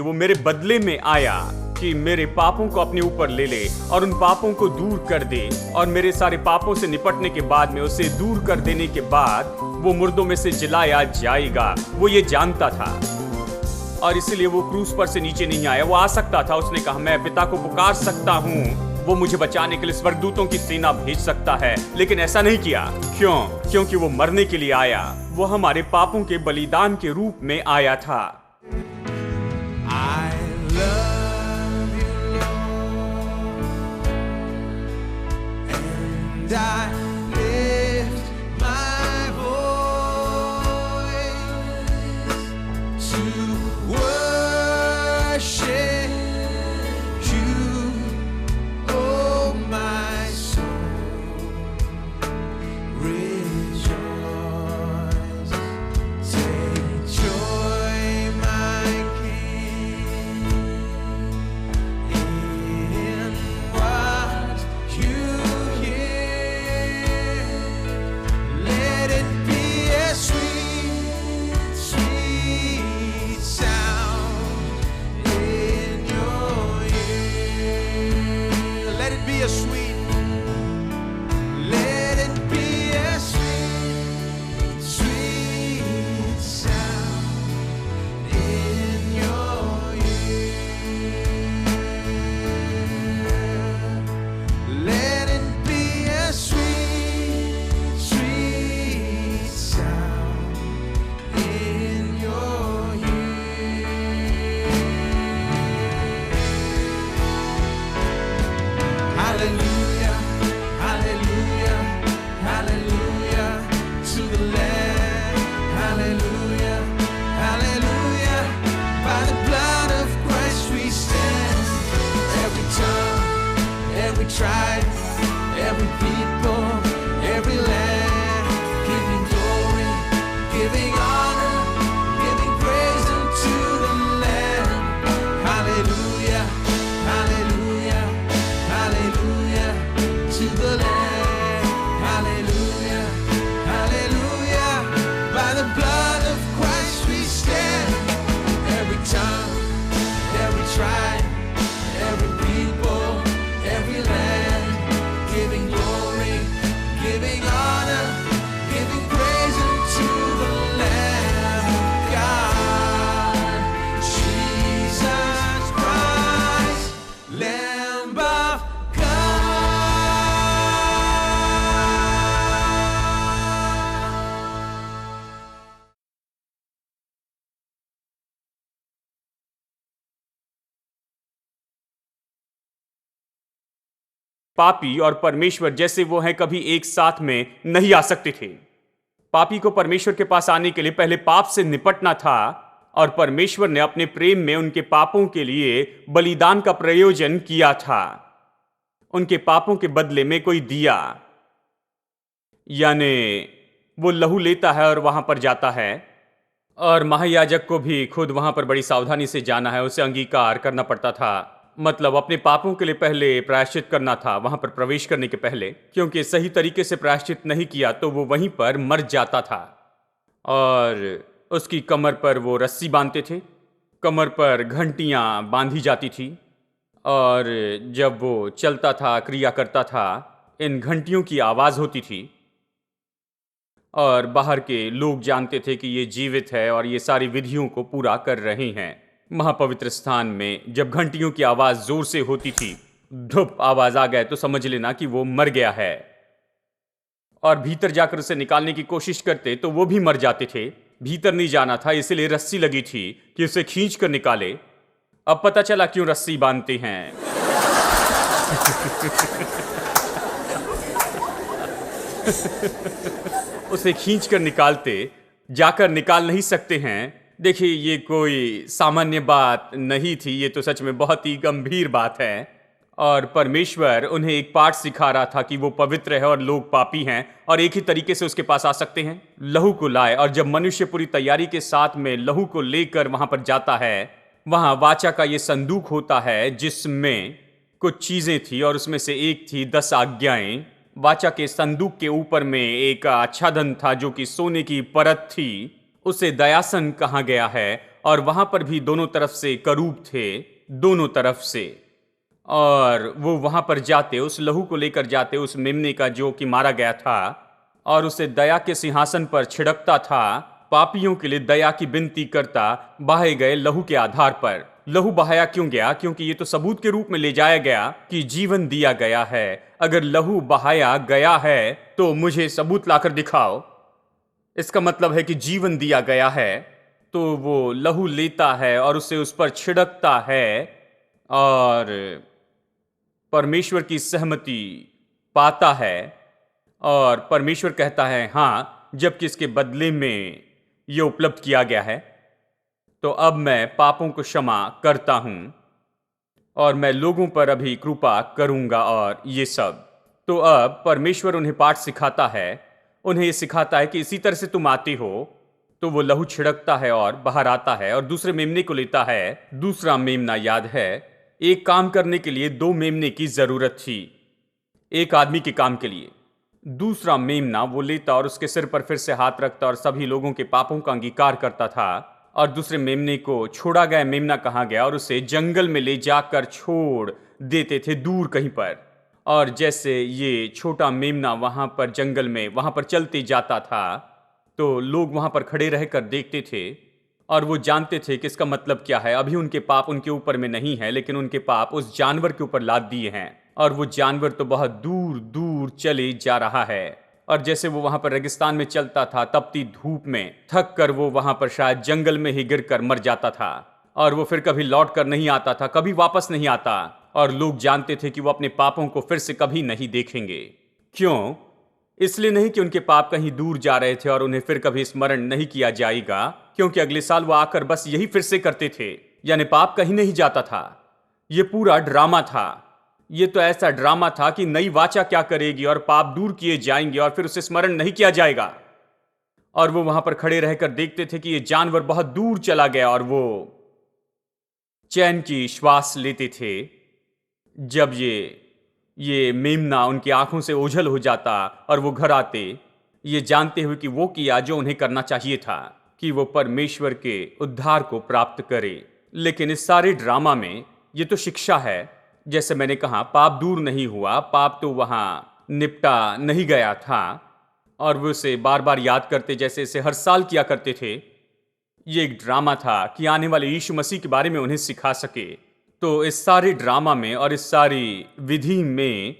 वो मेरे बदले में आया कि मेरे पापों को अपने ऊपर ले ले और उन पापों को दूर कर दे, और मेरे सारे पापों से निपटने के बाद में उसे दूर कर देने के बाद वो मुर्दों में से जिलाया जाएगा। वो ये जानता था और इसलिए वो क्रूस पर से नीचे नहीं आया। वो आ सकता था, उसने कहा मैं पिता को पुकार सकता हूँ, वो मुझे बचाने के लिए स्वर्गदूतों की सेना भेज सकता है, लेकिन ऐसा नहीं किया। क्यों? क्योंकि वो मरने के लिए आया। वो हमारे पापों के बलिदान के रूप में आया था। I lift my voice to worship you, oh my soul, rejoice, take joy, my King, in what you tribe, every people, every land, giving glory, giving honor, giving praise unto the Lamb. Hallelujah, hallelujah, hallelujah to the Lamb. Hallelujah, hallelujah. By the blood of Christ we stand. Every tongue, every tribe, every people, every land, giving glory, giving honor, giving praise unto the Lamb of God, Jesus Christ, Lamb of पापी और परमेश्वर जैसे वो हैं कभी एक साथ में नहीं आ सकते थे। पापी को परमेश्वर के पास आने के लिए पहले पाप से निपटना था, और परमेश्वर ने अपने प्रेम में उनके पापों के लिए बलिदान का प्रयोजन किया था। उनके पापों के बदले में कोई दिया, यानी वो लहू लेता है और वहां पर जाता है, और महायाजक को भी खुद वहां पर बड़ी सावधानी से जाना है, उसे अंगीकार करना पड़ता था। मतलब अपने पापों के लिए पहले प्रायश्चित करना था वहां पर प्रवेश करने के पहले, क्योंकि सही तरीके से प्रायश्चित नहीं किया तो वो वहीं पर मर जाता था। और उसकी कमर पर वो रस्सी बांधते थे, कमर पर घंटियां बांधी जाती थी, और जब वो चलता था, क्रिया करता था, इन घंटियों की आवाज होती थी, और बाहर के लोग जानते थे कि ये जीवित है और ये सारी विधियों को पूरा कर रहे हैं। महापवित्र स्थान में जब घंटियों की आवाज जोर से होती थी, धुप आवाज आ गए तो समझ लेना कि वो मर गया है, और भीतर जाकर उसे निकालने की कोशिश करते तो वो भी मर जाते थे। भीतर नहीं जाना था, इसलिए रस्सी लगी थी कि उसे खींच कर निकाले। अब पता चला क्यों रस्सी बांधते हैं। उसे खींच कर निकालते, जाकर निकाल नहीं सकते हैं। देखिए, ये कोई सामान्य बात नहीं थी, ये तो सच में बहुत ही गंभीर बात है। और परमेश्वर उन्हें एक पाठ सिखा रहा था कि वो पवित्र है और लोग पापी हैं, और एक ही तरीके से उसके पास आ सकते हैं, लहू को लाए। और जब मनुष्य पूरी तैयारी के साथ में लहू को लेकर वहां पर जाता है, वहां वाचा का ये संदूक होता है जिसमें कुछ चीजें थी, और उसमें से एक थी 10 आज्ञाएं। वाचा के संदूक के ऊपर में एक आच्छादन था जो कि सोने की परत थी, उसे दयासन कहा गया है। और वहां पर भी दोनों तरफ से करूब थे, दोनों तरफ से। और वो वहां पर जाते, उस लहू को लेकर जाते, उस मेमने का जो कि मारा गया था, और उसे दया के सिंहासन पर छिड़कता था, पापियों के लिए दया की विनती करता, बहाए गए लहू के आधार पर। लहू बहाया क्यों गया? क्योंकि ये तो सबूत के रूप में ले जाया गया कि जीवन दिया गया है। अगर लहू बहाया गया है तो मुझे सबूत लाकर दिखाओ। इसका मतलब है कि जीवन दिया गया है, तो वो लहू लेता है और उसे उस पर छिड़कता है और परमेश्वर की सहमति पाता है, और परमेश्वर कहता है हाँ, जबकि इसके बदले में यह उपलब्ध किया गया है। तो अब मैं पापों को क्षमा करता हूं और मैं लोगों पर अभी कृपा करूंगा और ये सब। तो अब परमेश्वर उन्हें पाठ सिखाता है, उन्हें ये सिखाता है कि इसी तरह से तुम आते हो। तो वो लहू छिड़कता है और बाहर आता है और दूसरे मेमने को लेता है। दूसरा मेमना याद है, एक काम करने के लिए दो मेमने की जरूरत थी, एक आदमी के काम के लिए। दूसरा मेमना वो लेता और उसके सिर पर फिर से हाथ रखता और सभी लोगों के पापों का अंगीकार करता था। और दूसरे मेमने को छोड़ा गया मेमना कहा गया और उसे जंगल में ले जाकर छोड़ देते थे, दूर कहीं पर। और जैसे ये छोटा मेमना वहां पर जंगल में वहां पर चलते जाता था, तो लोग वहां पर खड़े रहकर देखते थे और वो जानते थे कि इसका मतलब क्या है। अभी उनके पाप उनके ऊपर में नहीं है, लेकिन उनके पाप उस जानवर के ऊपर लाद दिए हैं और वो जानवर तो बहुत दूर दूर चले जा रहा है। और जैसे वो वहां पर रेगिस्तान में चलता था, तपती धूप में थक कर वो वहां पर शायद जंगल में ही गिरकर मर जाता था और वो फिर कभी लौट कर नहीं आता था, कभी वापस नहीं आता। और लोग जानते थे कि वो अपने पापों को फिर से कभी नहीं देखेंगे। क्यों? इसलिए नहीं कि उनके पाप कहीं दूर जा रहे थे और उन्हें फिर कभी स्मरण नहीं किया जाएगा, क्योंकि अगले साल वो आकर बस यही फिर से करते थे। यानी पाप कहीं नहीं जाता था। ये पूरा ड्रामा था। ये तो ऐसा ड्रामा था कि नई वाचा क्या करेगी और पाप दूर किए जाएंगे और फिर उसे स्मरण नहीं किया जाएगा। और वो वहां पर खड़े रहकर देखते थे कि ये जानवर बहुत दूर चला गया और वो चैन की श्वास लेते थे जब ये मेमना उनकी आंखों से ओझल हो जाता और वो घर आते, ये जानते हुए कि वो किया जो उन्हें करना चाहिए था, कि वो परमेश्वर के उद्धार को प्राप्त करे। लेकिन इस सारे ड्रामा में ये तो शिक्षा है। जैसे मैंने कहा, पाप दूर नहीं हुआ, पाप तो वहां निपटा नहीं गया था और वो उसे बार बार याद करते, जैसे इसे हर साल किया करते थे। ये एक ड्रामा था कि आने वाले यीशु मसीह के बारे में उन्हें सिखा सके। तो इस सारे ड्रामा में और इस सारी विधि में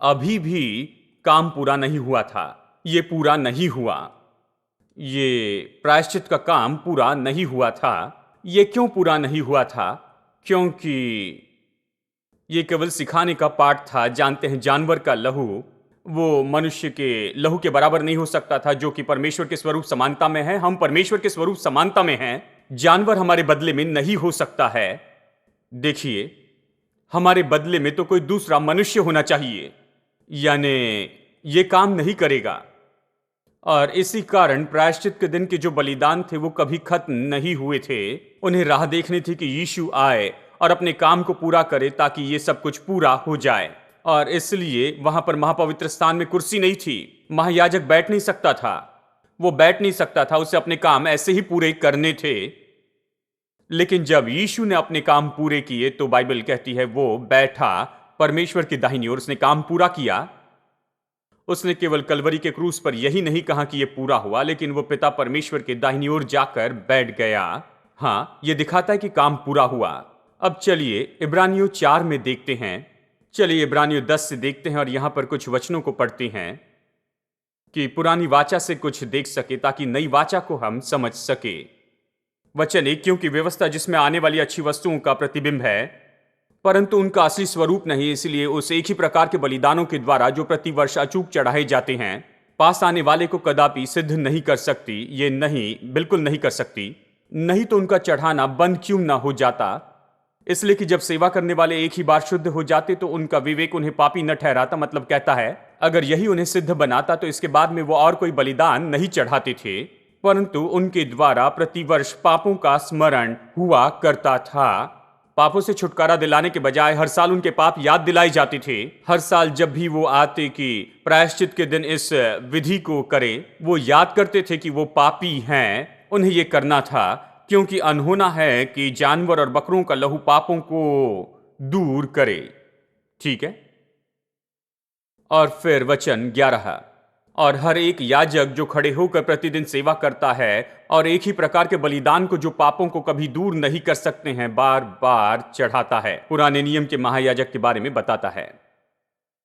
अभी भी काम पूरा नहीं हुआ था। ये पूरा नहीं हुआ, ये प्रायश्चित का काम पूरा नहीं हुआ था। ये क्यों पूरा नहीं हुआ था? क्योंकि ये केवल सिखाने का पाठ था। जानते हैं, जानवर का लहू वो मनुष्य के लहू के बराबर नहीं हो सकता था, जो कि परमेश्वर के स्वरूप समानता में है। हम परमेश्वर के स्वरूप समानता में हैं। जानवर हमारे बदले में नहीं हो सकता है। देखिए, हमारे बदले में तो कोई दूसरा मनुष्य होना चाहिए, यानी ये काम नहीं करेगा। और इसी कारण प्रायश्चित के दिन के जो बलिदान थे वो कभी खत्म नहीं हुए थे। उन्हें राह देखनी थी कि यीशु आए और अपने काम को पूरा करे ताकि ये सब कुछ पूरा हो जाए। और इसलिए वहां पर महापवित्र स्थान में कुर्सी नहीं थी। महायाजक बैठ नहीं सकता था, वो बैठ नहीं सकता था, उसे अपने काम ऐसे ही पूरे करने थे। लेकिन जब यीशु ने अपने काम पूरे किए तो बाइबल कहती है वो बैठा परमेश्वर की दाहिनी ओर। उसने काम पूरा किया। उसने केवल कलवरी के क्रूस पर यही नहीं कहा कि यह पूरा हुआ, लेकिन वो पिता परमेश्वर के दाहिनी ओर जाकर बैठ गया। हाँ, यह दिखाता है कि काम पूरा हुआ। अब चलिए इब्रानियों 4 में देखते हैं। चलिए इब्रानियों 10 से देखते हैं और यहां पर कुछ वचनों को पढ़ते हैं कि पुरानी वाचा से कुछ देख सके ताकि नई वाचा को हम समझ सके। वचन 1, क्योंकि व्यवस्था जिसमें आने वाली अच्छी वस्तुओं का प्रतिबिंब है, परंतु उनका असली स्वरूप नहीं, इसलिए उस एक ही प्रकार के बलिदानों के द्वारा जो प्रतिवर्ष अचूक चढ़ाए जाते हैं, पास आने वाले को कदापि सिद्ध नहीं कर सकती। ये नहीं, बिल्कुल नहीं कर सकती। नहीं तो उनका चढ़ाना बंद क्यों ना हो जाता। इसलिए कि जब सेवा करने वाले एक ही बार शुद्ध हो जाते तो उनका विवेक उन्हें पापी न ठहराता। मतलब कहता है, अगर यही उन्हें सिद्ध बनाता तो इसके बाद में वो और कोई बलिदान नहीं चढ़ाते थे, परंतु उनके द्वारा प्रतिवर्ष पापों का स्मरण हुआ करता था। पापों से छुटकारा दिलाने के बजाय हर साल उनके पाप याद दिलाए जाते थे। हर साल जब भी वो आते कि प्रायश्चित के दिन इस विधि को करें, वो याद करते थे कि वो पापी हैं, उन्हें ये करना था। क्योंकि अनहोना है कि जानवर और बकरों का लहू पापों को दूर करे। ठीक है। और फिर वचन 11, और हर एक याजक जो खड़े होकर प्रतिदिन सेवा करता है और एक ही प्रकार के बलिदान को जो पापों को कभी दूर नहीं कर सकते हैं बार बार चढ़ाता है। पुराने नियम के महायाजक के बारे में बताता है।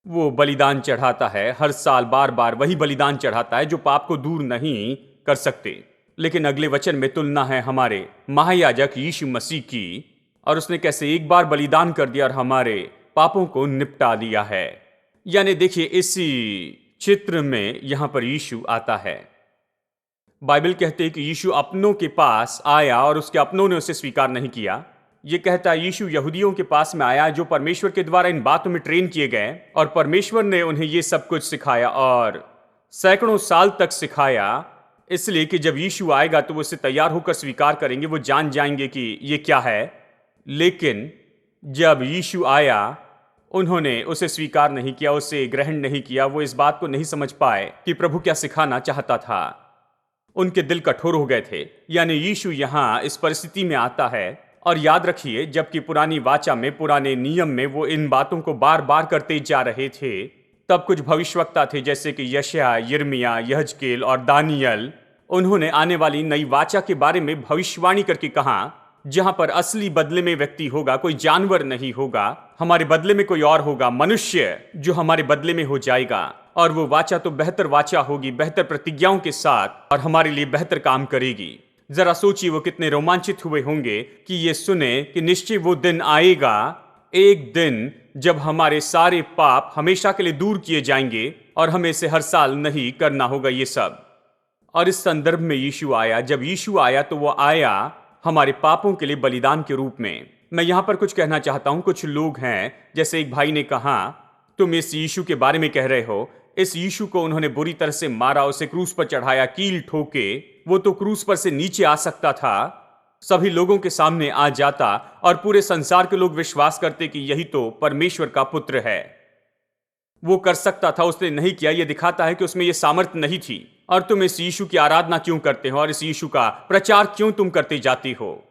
वो बलिदान चढ़ाता है, हर साल बार बार वही बलिदान चढ़ाता है जो पाप को दूर नहीं कर सकते। लेकिन अगले वचन में तुलना है हमारे महायाजक यीशु मसीह की, और उसने कैसे एक बार बलिदान कर दिया और हमारे पापों को निपटा दिया है। यानी देखिए, इसी चित्र में यहां पर यीशु आता है। बाइबल कहते हैं कि यीशु अपनों के पास आया और उसके अपनों ने उसे स्वीकार नहीं किया। यह कहता है यीशु यहूदियों के पास में आया जो परमेश्वर के द्वारा इन बातों में ट्रेन किए गए, और परमेश्वर ने उन्हें यह सब कुछ सिखाया और सैकड़ों साल तक सिखाया, इसलिए कि जब यीशु आएगा तो वो इससे तैयार होकर स्वीकार करेंगे, वो जान जाएंगे कि ये क्या है। लेकिन जब यीशु आया उन्होंने उसे स्वीकार नहीं किया, उसे ग्रहण नहीं किया। वो इस बात को नहीं समझ पाए कि प्रभु क्या सिखाना चाहता था। उनके दिल कठोर हो गए थे। यानी यीशु यहां इस परिस्थिति में आता है। और याद रखिए, जबकि पुरानी वाचा में, पुराने नियम में वो इन बातों को बार बार करते जा रहे थे, तब कुछ भविष्यवक्ता थे जैसे कि यशायाह, यिर्मयाह, यहजकेल और दानियल। उन्होंने आने वाली नई वाचा के बारे में भविष्यवाणी करके कहा, जहां पर असली बदले में व्यक्ति होगा, कोई जानवर नहीं होगा, हमारे बदले में कोई और होगा, मनुष्य जो हमारे बदले में हो जाएगा। और वो वाचा तो बेहतर वाचा होगी, बेहतर प्रतिज्ञाओं के साथ, और हमारे लिए बेहतर काम करेगी। जरा सोचिए वो कितने रोमांचित हुए होंगे कि ये सुने कि निश्चय वो दिन आएगा, एक दिन जब हमारे सारे पाप हमेशा के लिए दूर किए जाएंगे और हमें इसे हर साल नहीं करना होगा ये सब। और इस संदर्भ में यीशु आया। जब यीशु आया तो वो आया हमारे पापों के लिए बलिदान के रूप में। मैं यहां पर कुछ कहना चाहता हूं। कुछ लोग हैं, जैसे एक भाई ने कहा, तुम इस यीशु के बारे में कह रहे हो। इस यीशु को उन्होंने बुरी तरह से मारा, उसे क्रूस पर चढ़ाया, कील ठोके। वो तो क्रूस पर से नीचे आ सकता था, सभी लोगों के सामने आ जाता और पूरे संसार के लोग विश्वास करते कि यही तो परमेश्वर का पुत्र है। वो कर सकता था, उसने नहीं किया। यह दिखाता है कि उसमें यह सामर्थ्य नहीं थी। और तुम इस यीशु की आराधना क्यों करते हो और इस यीशु का प्रचार क्यों तुम करते जाती हो?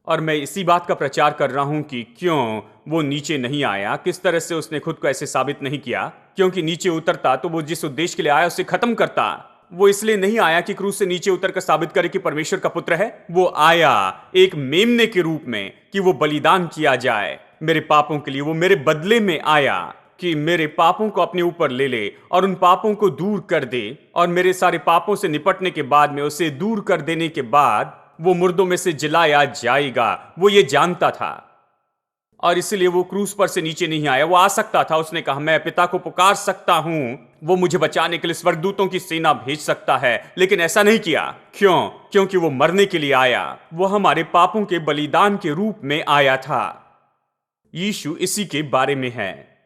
और मैं इसी बात का प्रचार कर रहा हूं कि क्यों वो नीचे नहीं आया, किस तरह से उसने खुद को ऐसे साबित नहीं किया। क्योंकि नीचे उतरता तो वो जिस उद्देश्य के लिए आया उसे खत्म करता। वो इसलिए नहीं आया कि क्रूस से नीचे उतरकर साबित करे कि परमेश्वर का पुत्र है। वो आया एक मेमने के रूप में कि वो बलिदान किया जाए मेरे पापों के लिए। वो मेरे बदले में आया कि मेरे पापों को अपने ऊपर ले ले और उन पापों को दूर कर दे। और मेरे सारे पापों से निपटने के बाद में, उसे दूर कर देने के बाद, वो मुर्दों में से जिलाया जाएगा। वो ये जानता था और इसलिए वो क्रूस पर से नीचे नहीं आया। वो आ सकता था, उसने कहा मैं पिता को पुकार सकता हूं, वो मुझे बचाने के लिए स्वर्गदूतों की सेना भेज सकता है। लेकिन ऐसा नहीं किया। क्यों? क्योंकि वो मरने के लिए आया। वो हमारे पापों के बलिदान के रूप में आया था। यीशु इसी के बारे में है।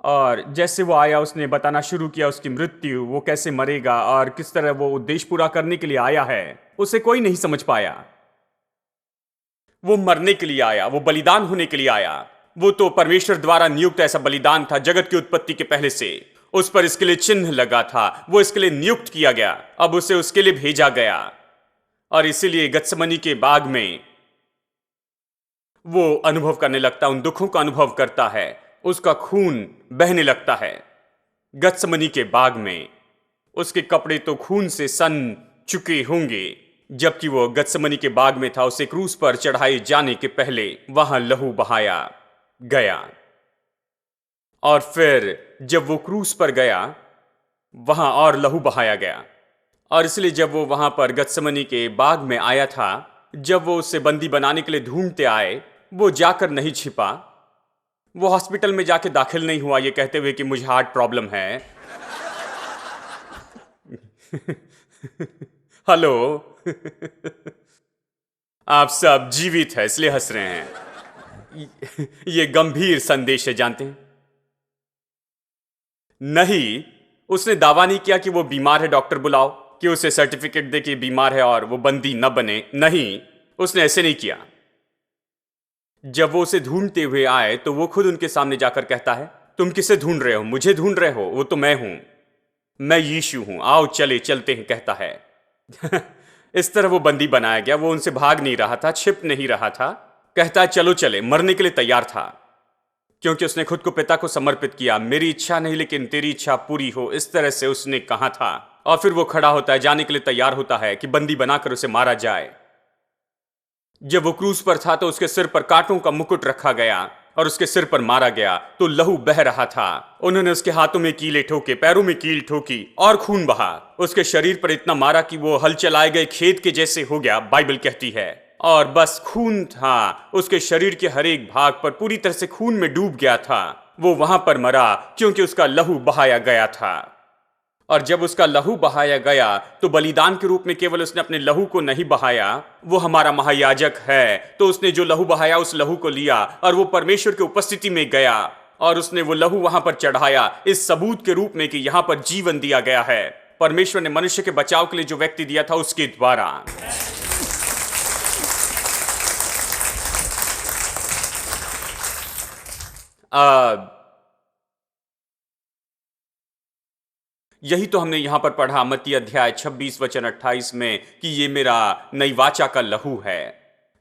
और जैसे वो आया, उसने बताना शुरू किया उसकी मृत्यु, वो कैसे मरेगा और किस तरह वो उद्देश्य पूरा करने के लिए आया है। उसे कोई नहीं समझ पाया। वो मरने के लिए आया, वो बलिदान होने के लिए आया। वो तो परमेश्वर द्वारा नियुक्त ऐसा बलिदान था जगत की उत्पत्ति के पहले से। उस पर इसके लिए चिन्ह लगा था, वो इसके लिए नियुक्त किया गया। अब उसे उसके लिए भेजा गया और इसीलिए गत्समनी के बाग में वो अनुभव करने लगता, उन दुखों का अनुभव करता है। उसका खून बहने लगता है गत्समनी के बाग में। उसके कपड़े तो खून से सन चुके होंगे जबकि वो गत्समनी के बाग में था। उसे क्रूस पर चढ़ाए जाने के पहले वहां लहू बहाया गया और फिर जब वो क्रूस पर गया वहां और लहू बहाया गया। और इसलिए जब वो वहां पर गत्समनी के बाग में आया था, जब वो उसे बंदी बनाने के लिए ढूंढते आए, वो जाकर नहीं छिपा। वो हॉस्पिटल में जाके दाखिल नहीं हुआ ये कहते हुए कि मुझे हार्ट प्रॉब्लम है। हेलो, आप सब जीवित है इसलिए हंस रहे हैं। ये गंभीर संदेश है, जानते हैं? नहीं, उसने दावा नहीं किया कि वो बीमार है, डॉक्टर बुलाओ, कि उसे सर्टिफिकेट दे कि बीमार है और वो बंदी न बने। नहीं, उसने ऐसे नहीं किया। जब वो उसे ढूंढते हुए आए तो वो खुद उनके सामने जाकर कहता है, तुम किसे ढूंढ रहे हो? मुझे ढूंढ रहे हो? वो तो मैं हूं, मैं यीशु हूं, आओ चलते हैं, कहता है। इस तरह वो बंदी बनाया गया। वो उनसे भाग नहीं रहा था, छिप नहीं रहा था। कहता है चलो चले, मरने के लिए तैयार था, क्योंकि उसने खुद को पिता को समर्पित किया। मेरी इच्छा नहीं लेकिन तेरी इच्छा पूरी हो, इस तरह से उसने कहा था। और फिर वो खड़ा होता है, जाने के लिए तैयार होता है कि बंदी बनाकर उसे मारा जाए। जब वो क्रूज पर था तो उसके सिर पर कांटों का मुकुट रखा गया और उसके सिर पर मारा गया तो लहू बह रहा था। उन्होंने उसके हाथों में कीले ठोके, पैरों में कील ठोकी और खून बहा। उसके शरीर पर इतना मारा कि वो हल चलाए गए खेत के जैसे हो गया, बाइबल कहती है। और बस खून था, उसके शरीर के हर एक भाग पर पूरी तरह से खून में डूब गया था। वो वहां पर मरा क्योंकि उसका लहू बहाया गया था। और जब उसका लहू बहाया गया तो बलिदान के रूप में केवल उसने अपने लहू को नहीं बहाया, वो हमारा महायाजक है, तो उसने जो लहू बहाया उस लहू को लिया और वो परमेश्वर की उपस्थिति में गया और उसने वो लहू वहां पर चढ़ाया इस सबूत के रूप में कि यहां पर जीवन दिया गया है। परमेश्वर ने मनुष्य के बचाव के लिए जो व्यक्ति दिया था उसके द्वारा। यही तो हमने यहां पर पढ़ा मत्ती अध्याय 26 वचन 28 में कि ये मेरा नई वाचा का लहू है।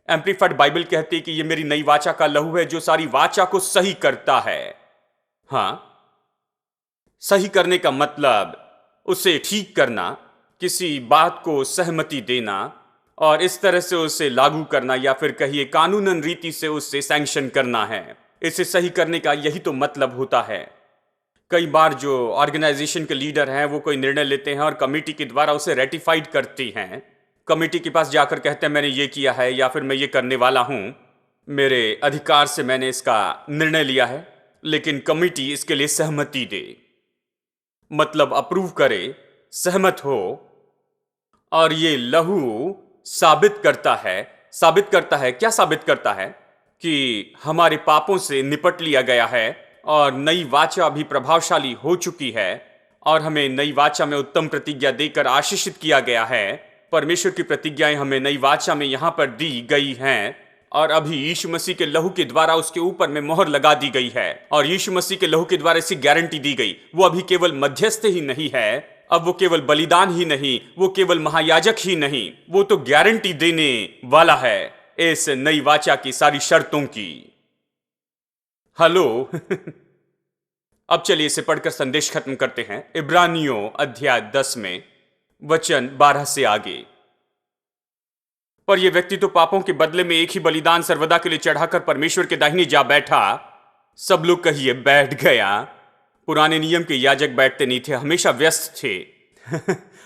एम्प्लीफाइड बाइबल कहती है कि ये मेरी नई वाचा का लहू है जो सारी वाचा को सही करता है। हां, सही करने का मतलब उसे ठीक करना, किसी बात को सहमति देना और इस तरह से उसे लागू करना, या फिर कहिए कानूनन रीति से उससे सैंक्शन करना है। इसे सही करने का यही तो मतलब होता है। कई बार जो ऑर्गेनाइजेशन के लीडर हैं वो कोई निर्णय लेते हैं और कमेटी के द्वारा उसे रेटिफाइड करती हैं। कमेटी के पास जाकर कहते हैं मैंने ये किया है या फिर मैं ये करने वाला हूं, मेरे अधिकार से मैंने इसका निर्णय लिया है, लेकिन कमेटी इसके लिए सहमति दे, मतलब अप्रूव करे, सहमत हो। और ये लहू साबित करता है क्या साबित करता है? कि हमारे पापों से निपट लिया गया है और नई वाचा भी प्रभावशाली हो चुकी है और हमें नई वाचा में उत्तम प्रतिज्ञा देकर आशीषित किया गया है। परमेश्वर की प्रतिज्ञाएं हमें नई वाचा में यहां पर दी गई हैं और अभी यीशु मसीह के लहू के द्वारा उसके ऊपर में मोहर लगा दी गई है। और यीशु मसीह के लहू के द्वारा इसी गारंटी दी गई, वो अभी केवल मध्यस्थ ही नहीं है, अब वो केवल बलिदान ही नहीं, वो केवल महायाजक ही नहीं, वो तो गारंटी देने वाला है इस नई वाचा की सारी शर्तों की। हेलो। अब चलिए इसे पढ़कर संदेश खत्म करते हैं। इब्रानियों अध्याय 10 में वचन 12 से आगे। पर यह व्यक्ति तो पापों के बदले में एक ही बलिदान सर्वदा के लिए चढ़ाकर परमेश्वर के दाहिने जा बैठा। सब लोग कहिए बैठ गया। पुराने नियम के याजक बैठते नहीं थे, हमेशा व्यस्त थे।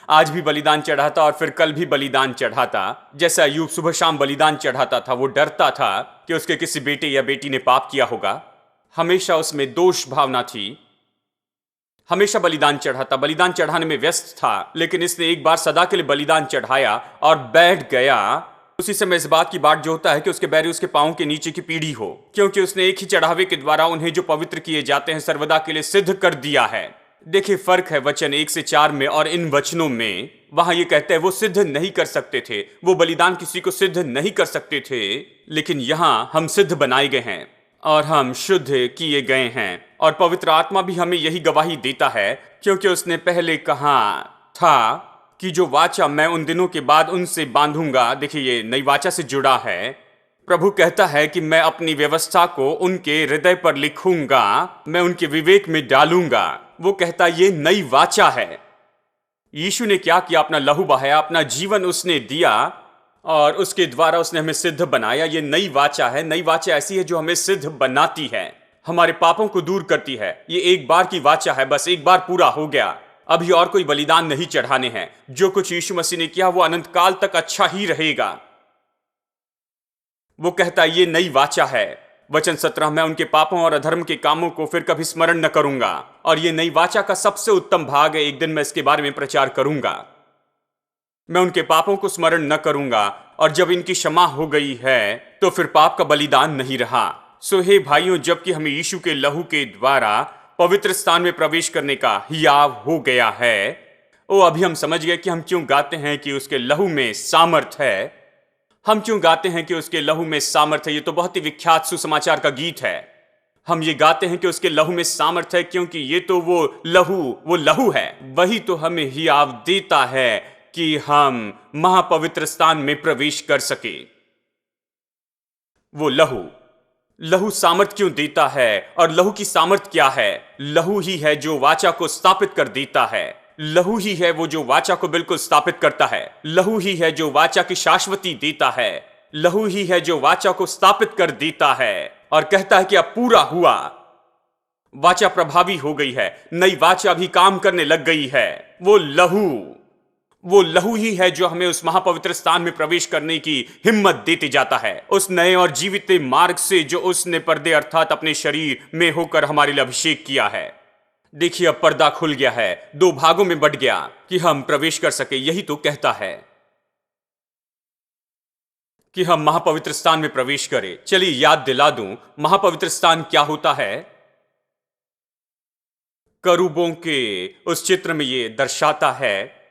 आज भी बलिदान चढ़ाता और फिर कल भी बलिदान चढ़ाता। जैसा अय्यूब सुबह शाम बलिदान चढ़ाता था, वो डरता था कि उसके किसी बेटे या बेटी ने पाप किया होगा। हमेशा उसमें दोष भावना थी। हमेशा बलिदान चढ़ाता, बलिदान चढ़ाने में व्यस्त था, लेकिन इसने एक बार सदा के लिए बलिदान चढ़ाया और बैठ गया। उसी समय इस बात की बाट जो होता है कि उसके बैरी उसके पांव के नीचे की पीढ़ी हो, क्योंकि उसने एक ही चढ़ावे के द्वारा उन्हें जो पवित्र किए जाते हैं सर्वदा के लिए सिद्ध कर दिया है। देखिए फर्क है वचन 1 से 4 में और इन वचनों में। वहां ये कहते हैं वो सिद्ध नहीं कर सकते थे, वो बलिदान किसी को सिद्ध नहीं कर सकते थे, लेकिन यहां हम सिद्ध बनाए गए हैं और हम शुद्ध किए गए हैं। और पवित्र आत्मा भी हमें यही गवाही देता है, क्योंकि उसने पहले कहा था कि जो वाचा मैं उन दिनों के बाद उनसे बांधूंगा। देखिए ये नई वाचा से जुड़ा है। प्रभु कहता है कि मैं अपनी व्यवस्था को उनके हृदय पर लिखूंगा, मैं उनके विवेक में डालूंगा। वो कहता ये नई वाचा है। यीशु ने क्या किया? अपना लहू बहाया, अपना जीवन उसने दिया और उसके द्वारा उसने हमें सिद्ध बनाया। ये नई वाचा है। नई वाचा ऐसी है जो हमें सिद्ध बनाती है, हमारे पापों को दूर करती है। ये एक बार की वाचा है, बस एक बार पूरा हो गया। अभी और कोई बलिदान नहीं चढ़ाने हैं। जो कुछ यीशु मसीह ने किया वो अनंत काल तक अच्छा ही रहेगा। वो कहता है ये नई वाचा है। वचन 17, मैं उनके पापों और अधर्म के कामों को फिर कभी स्मरण न करूंगा। और ये नई वाचा का सबसे उत्तम भाग है। एक दिन मैं इसके बारे में प्रचार करूंगा। मैं उनके पापों को स्मरण न करूंगा और जब इनकी क्षमा हो गई है तो फिर पाप का बलिदान नहीं रहा। सो हे भाइयों, जबकि हमें यीशु के लहू के द्वारा पवित्र स्थान में प्रवेश करने का हियाव हो गया है, अभी हम समझ गए कि हम क्यों गाते हैं कि उसके लहू में सामर्थ है। हम क्यों गाते हैं कि उसके लहू में सामर्थ है? ये तो बहुत ही विख्यात सुसमाचार का गीत है। हम ये गाते हैं कि उसके लहू में सामर्थ है क्योंकि ये तो वो लहू है। वही तो हमें हियाव देता है कि हम महापवित्र स्थान में प्रवेश कर सके। वो लहू सामर्थ क्यों देता है और लहू की सामर्थ क्या है? लहू ही है जो वाचा को स्थापित कर देता है। लहू ही है वो जो वाचा को बिल्कुल स्थापित करता है। लहू ही है जो वाचा की शाश्वती देता है। लहू ही है जो वाचा को स्थापित कर देता है और कहता है कि अब पूरा हुआ। वाचा प्रभावी हो गई है, नई वाचा भी काम करने लग गई है। वो लहू ही है जो हमें उस महापवित्र स्थान में प्रवेश करने की हिम्मत देते जाता है, उस नए और जीवित मार्ग से जो उसने पर्दे अर्थात अपने शरीर में होकर हमारे लिए अभिषेक किया है। देखिए, अब पर्दा खुल गया है, 2 भागों में बंट गया कि हम प्रवेश कर सके। यही तो कहता है कि हम महापवित्र स्थान में प्रवेश करें। चलिए याद दिला दूं, महापवित्र स्थान क्या होता है। करूबों के उस चित्र में यह दर्शाता है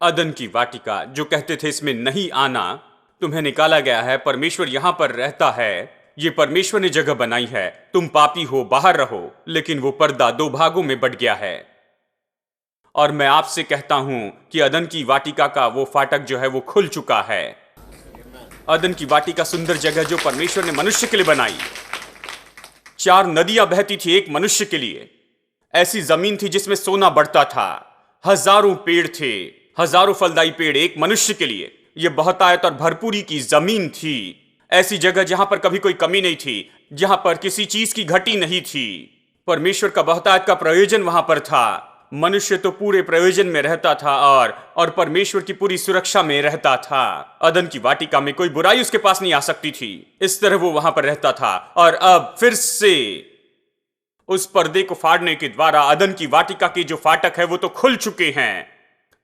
अदन की वाटिका, जो कहते थे इसमें नहीं आना, तुम्हें निकाला गया है, परमेश्वर यहां पर रहता है, ये परमेश्वर ने जगह बनाई है, तुम पापी हो, बाहर रहो। लेकिन वो पर्दा 2 भागों में बंट गया है और मैं आपसे कहता हूं कि अदन की वाटिका का वो फाटक जो है वो खुल चुका है। अदन की वाटिका सुंदर जगह जो परमेश्वर ने मनुष्य के लिए बनाई। 4 नदियां बहती थी एक मनुष्य के लिए। ऐसी जमीन थी जिसमें सोना बढ़ता था। हजारों पेड़ थे, हजारों फलदायी पेड़ एक मनुष्य के लिए। यह बहुतायत और भरपूरी की जमीन थी। ऐसी जगह जहां पर कभी कोई कमी नहीं थी, जहां पर किसी चीज की घटी नहीं थी। परमेश्वर का बहुतायत का प्रयोजन वहां पर था। मनुष्य तो पूरे प्रयोजन में रहता था और परमेश्वर की पूरी सुरक्षा में रहता था। अदन की वाटिका में कोई बुराई उसके पास नहीं आ सकती थी। इस तरह वो वहां पर रहता था और अब फिर से उस पर्दे को फाड़ने के द्वारा अदन की वाटिका के जो फाटक है वो तो खुल चुके हैं।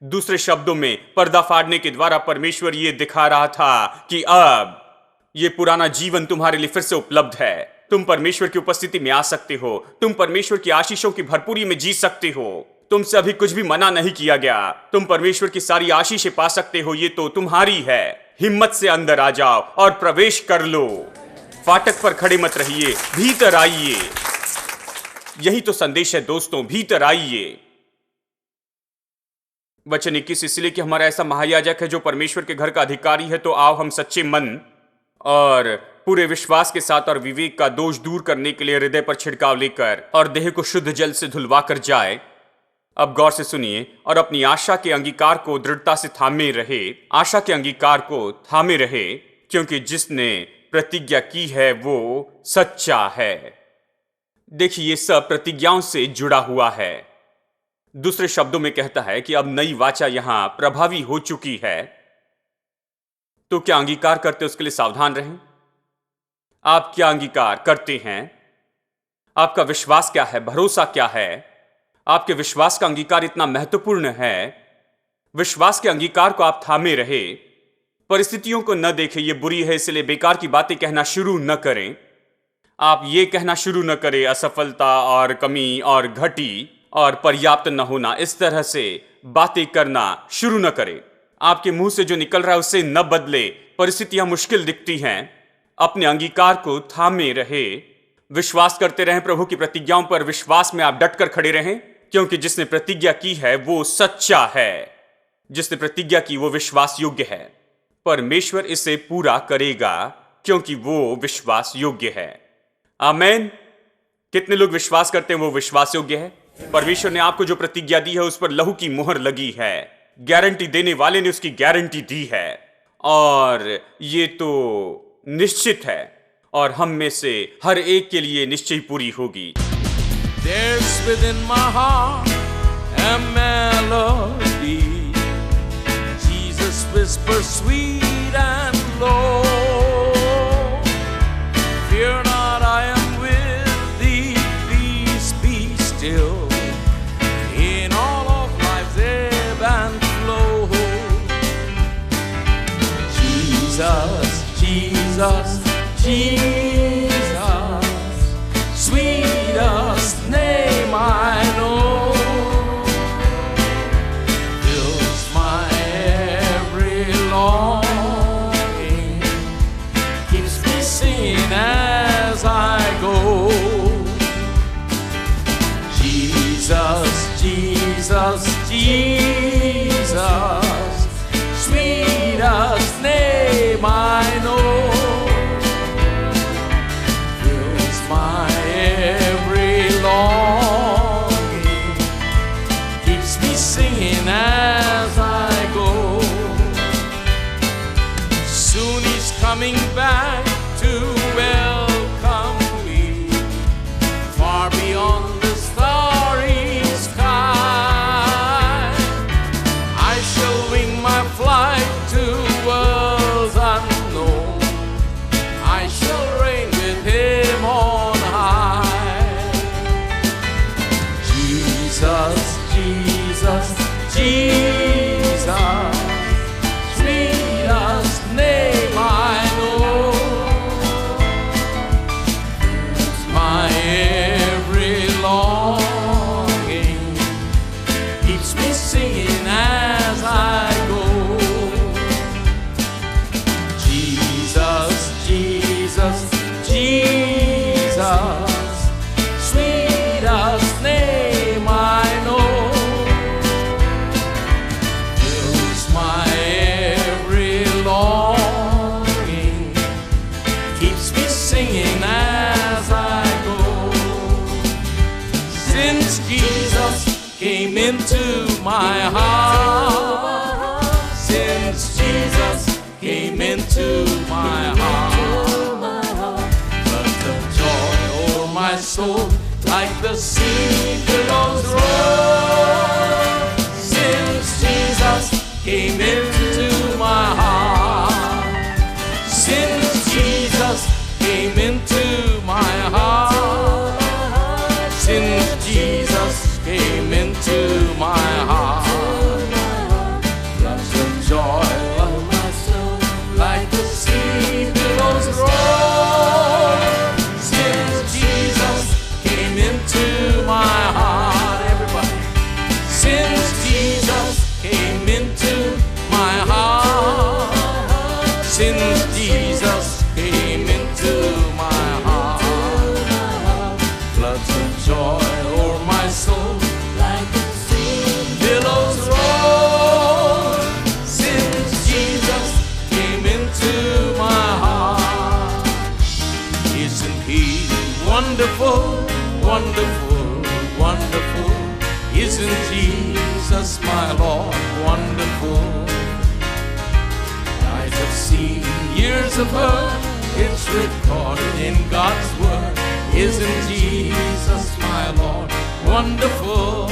दूसरे शब्दों में, पर्दा फाड़ने के द्वारा परमेश्वर ये दिखा रहा था कि अब ये पुराना जीवन तुम्हारे लिए फिर से उपलब्ध है। तुम परमेश्वर की उपस्थिति में आ सकते हो। तुम परमेश्वर की आशीषों की भरपूरी में जी सकते हो। तुमसे अभी कुछ भी मना नहीं किया गया। तुम परमेश्वर की सारी आशीषें पा सकते हो। ये तो तुम्हारी है। हिम्मत से अंदर आ जाओ और प्रवेश कर लो। फाटक पर खड़े मत रहिए, भीतर आइए। यही तो संदेश है दोस्तों, भीतर आइए। वचन 21 इसलिए कि हमारा ऐसा महायाजक है जो परमेश्वर के घर का अधिकारी है, तो आओ हम सच्चे मन और पूरे विश्वास के साथ और विवेक का दोष दूर करने के लिए हृदय पर छिड़काव लेकर और देह को शुद्ध जल से धुलवा कर जाए। अब गौर से सुनिए और अपनी आशा के अंगीकार को दृढ़ता से थामे रहे। आशा के अंगीकार को थामे रहे, क्योंकि जिसने प्रतिज्ञा की है वो सच्चा है। देखिए, ये सब प्रतिज्ञाओं से जुड़ा हुआ है। दूसरे शब्दों में कहता है कि अब नई वाचा यहां प्रभावी हो चुकी है। तो क्या अंगीकार करते उसके लिए सावधान रहें। आप क्या अंगीकार करते हैं? आपका विश्वास क्या है? भरोसा क्या है? आपके विश्वास का अंगीकार इतना महत्वपूर्ण है। विश्वास के अंगीकार को आप थामे रहे। परिस्थितियों को न देखें ये बुरी है इसलिए बेकार की बातें कहना शुरू न करें। आप ये कहना शुरू न करें असफलता और कमी और घटी और पर्याप्त न होना, इस तरह से बातें करना शुरू न करें। आपके मुंह से जो निकल रहा है उससे न बदले। परिस्थितियां मुश्किल दिखती हैं, अपने अंगीकार को थामे रहे। विश्वास करते रहें प्रभु की प्रतिज्ञाओं पर। विश्वास में आप डटकर खड़े रहें, क्योंकि जिसने प्रतिज्ञा की है वो सच्चा है। जिसने प्रतिज्ञा की वो विश्वास योग्य है। परमेश्वर इसे पूरा करेगा क्योंकि वो विश्वास योग्य है। आमीन। कितने लोग विश्वास करते हैं वो विश्वास योग्य है? परमेश्वर ने आपको जो प्रतिज्ञा दी है उस पर लहू की मोहर लगी है। गारंटी देने वाले ने उसकी गारंटी दी है और ये तो निश्चित है और हम में से हर एक के लिए निश्चय पूरी होगी। There's within my heart a melody. Jesus whispers sweet and low. Fear not, I am with thee. Peace be still. In all of life's ebb and flow. Jesus, Jesus, Jesus, sweetest name I know, fills my every longing, keeps me singing as I go. Jesus, Jesus, Jesus, my every longing, keeps me singing as I go. Soon He's coming back to welcome me, far beyond the starry sky. I shall wing my flight to worlds unknown. I shall reign with Him on high. Jesus, Jesus, Jesus, sweetest name I know. It's my every longing, keeps me singing as I go. Jesus, Jesus, Jesus, sweetest name I know. Fills my every longing, keeps me singing as I go. Since Jesus came into my heart, since Jesus came into my heart, but the joy o'er my soul like the sea billows roll. Since Jesus came into my heart, since Jesus came into my heart, since Jesus came into my heart, love's the joy of my soul like the sea billows roll. Since Jesus came into my heart, everybody, since Jesus came into my heart, since Jesus came into my heart, floods of joy o'er my soul like the sea billows roll. Since Jesus came into my heart, isn't He wonderful, wonderful, wonderful? Isn't Jesus my Lord wonderful? Eyes have seen, ears have heard, it's recorded in God's word. Isn't Jesus my Lord wonderful?